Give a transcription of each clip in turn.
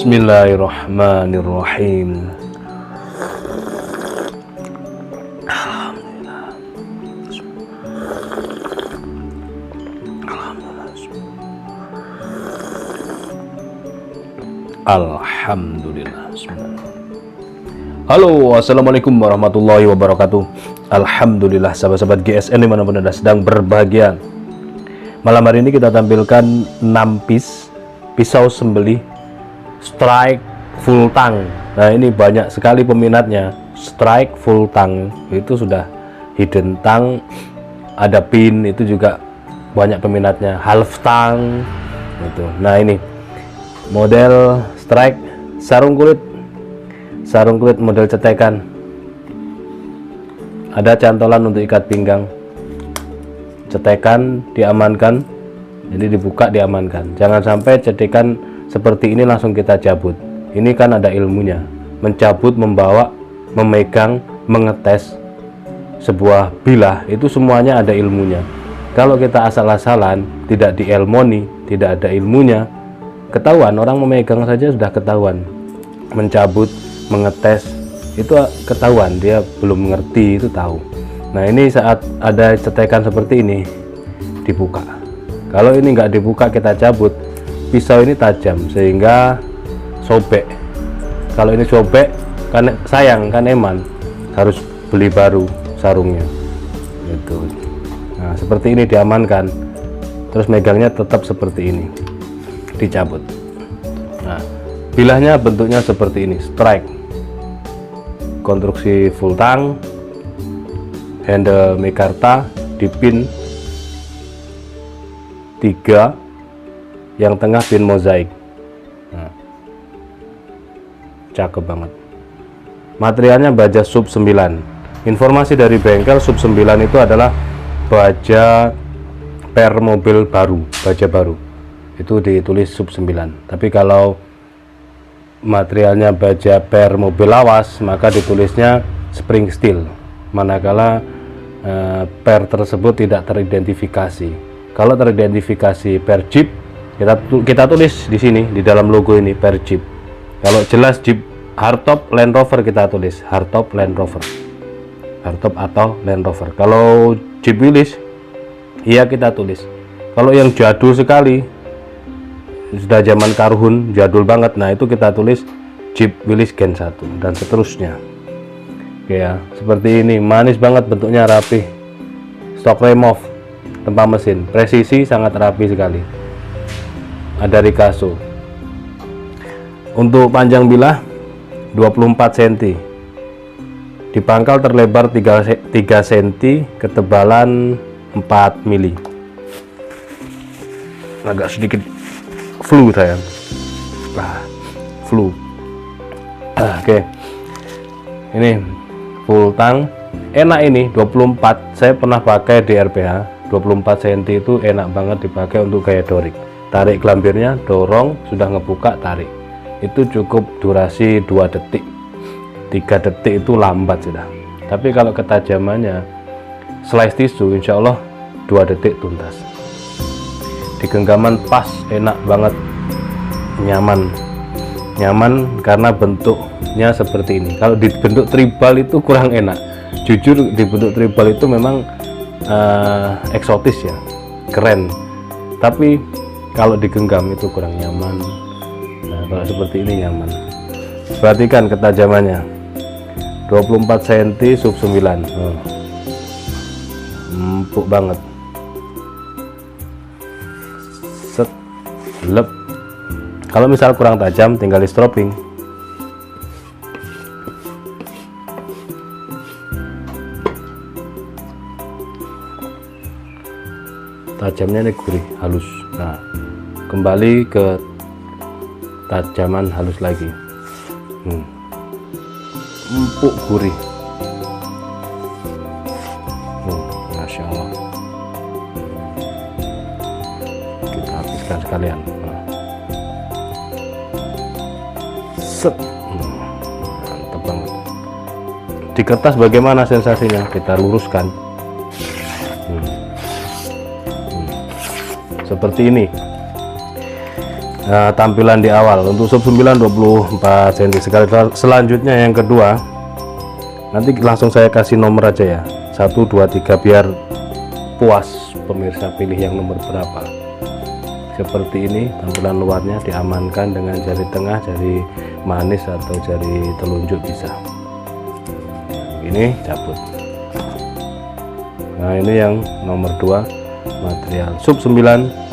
Bismillahirrahmanirrahim. Alhamdulillah. Halo, assalamualaikum warahmatullahi wabarakatuh. Alhamdulillah, sahabat-sahabat GSN dimanapun Anda sedang berbahagia. Malam hari ini kita tampilkan 6 piece pisau sembelih strike full tang. Nah, ini banyak sekali peminatnya. Strike full tang itu sudah hidden tang, ada pin itu juga banyak peminatnya. Half tang itu. Nah, ini model strike sarung kulit model cetekan, ada cantolan untuk ikat pinggang, cetekan diamankan, jadi dibuka diamankan. Jangan sampai cetekan seperti ini langsung kita cabut. Ini kan ada ilmunya, mencabut, membawa, memegang, mengetes sebuah bilah, itu semuanya ada ilmunya. Kalau kita asal-asalan, tidak dielmoni, tidak ada ilmunya, ketahuan. Orang memegang saja sudah ketahuan, mencabut, mengetes itu ketahuan, dia belum mengerti itu tahu. Nah, ini saat ada cetekan seperti ini dibuka. Kalau ini nggak dibuka kita cabut, pisau ini tajam sehingga sobek. Kalau ini sobek kan sayang, kan eman, harus beli baru sarungnya gitu. Nah, seperti ini diamankan, terus megangnya tetap seperti ini, dicabut. Nah, bilahnya bentuknya seperti ini, strike, konstruksi full tang, handle mikarta, dipin 3, yang tengah pin mozaik. Nah, cakep banget. Materialnya baja sub 9. Informasi dari bengkel, sub 9 itu adalah baja per mobil baru, baja baru itu ditulis sub 9. Tapi kalau materialnya baja per mobil lawas, maka ditulisnya spring steel, manakala per tersebut tidak teridentifikasi. Kalau teridentifikasi per jeep, kita tulis di sini di dalam logo ini per jeep. Kalau jelas jeep hardtop Land Rover, kita tulis hardtop Land Rover, hardtop atau Land Rover. Kalau jeep Willys, iya kita tulis. Kalau yang jadul sekali, sudah zaman karhun, jadul banget, nah itu kita tulis Jeep Willys Gen 1 dan seterusnya. Oke ya, seperti ini, manis banget bentuknya, rapi. Stock remove, tempa mesin, presisi sangat rapi sekali. Ada Ricasso. Untuk panjang bilah 24 cm, di pangkal terlebar 3 cm, ketebalan 4 mili. Agak sedikit flu sayang, flu. Oke. Ini full tang, enak ini 24. Saya pernah pakai di RPH 24 cm, itu enak banget dipakai untuk gaya dorik. Tarik gelambirnya, dorong, sudah ngebuka, tarik. Itu cukup durasi 2 detik, 3 detik itu lambat sudah. Tapi kalau ketajamannya slice tisu, insya Allah 2 detik tuntas. Di genggaman pas, enak banget, nyaman karena bentuknya seperti ini. Kalau di bentuk tribal itu kurang enak, jujur. Di bentuk tribal itu memang eksotis ya, keren, tapi kalau digenggam itu kurang nyaman. Nah, kalau seperti ini nyaman. Perhatikan ketajamannya, 24 cm sub 9. Empuk banget. Lep. Kalau misal kurang tajam, tinggal di stropping. Tajamnya ini gurih, halus. Nah, kembali ke tajaman halus lagi. Empuk, gurih. Masya Allah. Kita habiskan sekalian. Set. Mantap banget. Di kertas bagaimana sensasinya? Kita luruskan. Seperti ini. tampilan di awal. Untuk sub 9 24 cm sekali. Selanjutnya yang kedua, nanti langsung saya kasih nomor aja ya, 1 2 3 biar puas pemirsa pilih yang nomor berapa. Seperti ini tampilan luarnya, diamankan dengan jari tengah, jari manis atau jari telunjuk bisa. Ini cabut. Nah ini yang nomor 2, material sub 9.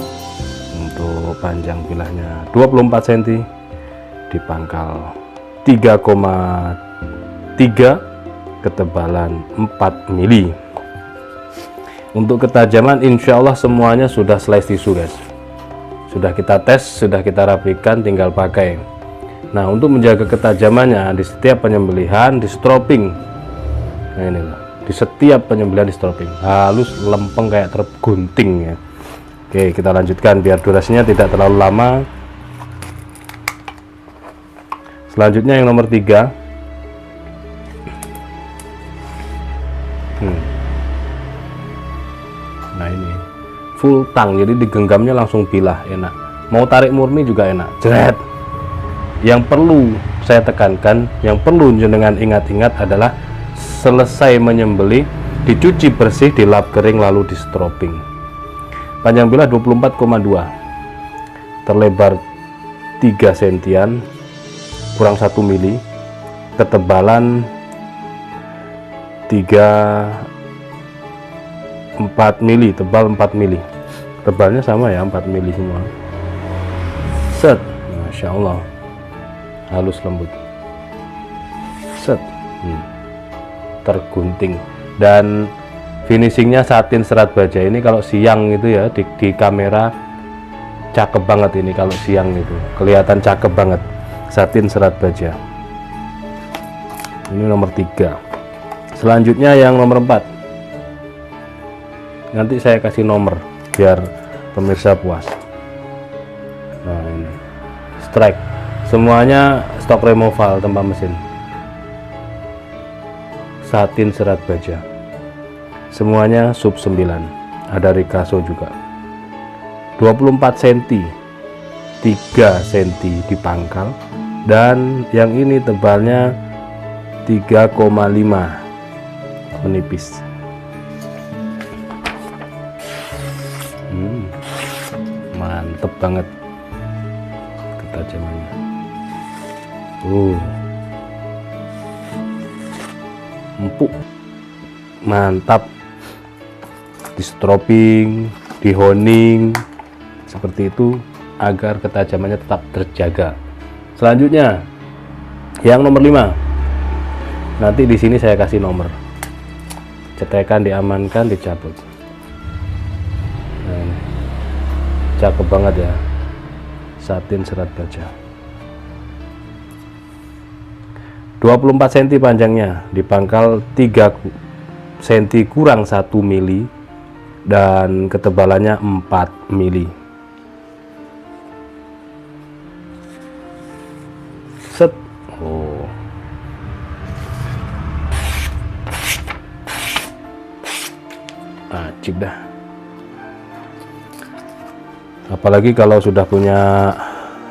Untuk panjang bilahnya 24 cm di pangkal 3,3, ketebalan 4 mili. Untuk ketajaman insya Allah semuanya sudah slice tisu guys, sudah kita tes, sudah kita rapikan, tinggal pakai. Nah untuk menjaga ketajamannya di setiap penyembelihan di stropping. Nah ini loh, di setiap penyembelihan di stropping halus, lempeng kayak tergunting ya. Oke, kita lanjutkan biar durasinya tidak terlalu lama. Selanjutnya yang nomor 3. Nah ini full tang, jadi digenggamnya langsung bilah, enak. Mau tarik murni juga enak, jret. Yang perlu saya tekankan, yang perlu jenengan ingat-ingat adalah selesai menyembelih dicuci bersih, dilap kering, lalu di stropping. Panjang bilah 24,2, terlebar 3 sentian kurang 1 mili, ketebalan 4 mili, tebal 4 mili, tebalnya sama ya, 4 mili semua. Set, Masya Allah, halus lembut, set, tergunting. Dan finishingnya satin serat baja. Ini kalau siang itu ya di kamera cakep banget, ini kalau siang itu kelihatan cakep banget, satin serat baja. Ini nomor 3. Selanjutnya yang nomor 4, nanti saya kasih nomor biar pemirsa puas. Nah ini strike, semuanya stok removal tanpa mesin, satin serat baja, semuanya sub 9, ada Ricasso juga. 24 cm 3 cm di pangkal, dan yang ini tebalnya 3,5, menipis. Mantep banget ketajamannya. Empuk, mantap. Di stropping, di honing seperti itu agar ketajamannya tetap terjaga. Selanjutnya yang nomor 5, nanti di sini saya kasih nomor. Cetekan, diamankan, dicabut. Nah, ini cakep banget ya, satin serat baja. 24 cm panjangnya, di pangkal 3 cm kurang 1 mili, dan ketebalannya 4 mili. Set. Acik dah. Apalagi kalau sudah punya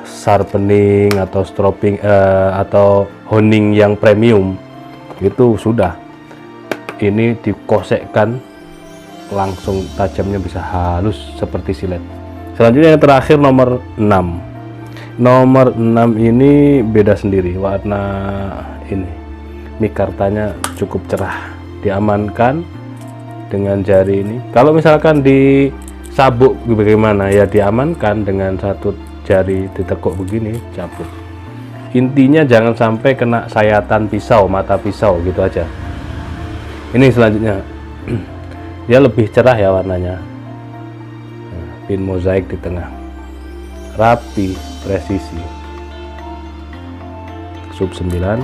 sharpening atau stropping atau honing yang premium, itu sudah, ini dikosekkan langsung tajamnya bisa halus seperti silet. Selanjutnya yang terakhir nomor 6. Nomor 6 ini beda sendiri, warna ini mikartanya cukup cerah, diamankan dengan jari ini. Kalau misalkan di sabuk bagaimana ya, diamankan dengan satu jari ditekuk begini, cabut. Intinya jangan sampai kena sayatan pisau, mata pisau gitu aja. Ini selanjutnya dia lebih cerah ya warnanya. Nah, pin mozaik di tengah, rapi, presisi. Sub 9,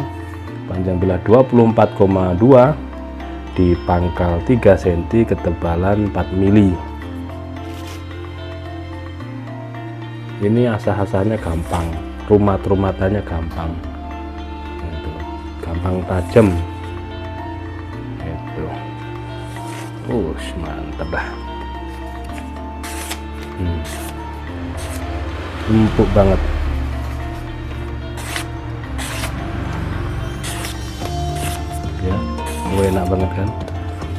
panjang bilah 24,2, di pangkal 3 cm, ketebalan 4 mili. Ini asah-asahnya gampang, rumat-rumatannya gampang, itu gampang tajam. Itu, mantep dah. empuk banget. Ya, enak banget kan,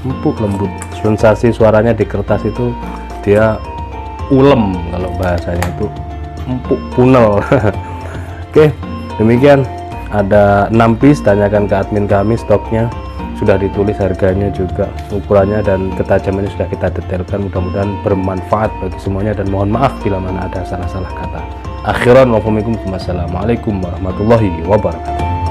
empuk lembut. Sensasi suaranya di kertas itu dia ulem, kalau bahasanya itu empuk punel. Oke, demikian, ada 6 piece. Tanyakan ke admin kami, stoknya sudah ditulis, harganya juga, ukurannya dan ketajamannya sudah kita detailkan. Mudah-mudahan bermanfaat bagi semuanya, dan mohon maaf bila mana ada salah-salah kata. Akhiran wassalamualaikum warahmatullahi wabarakatuh.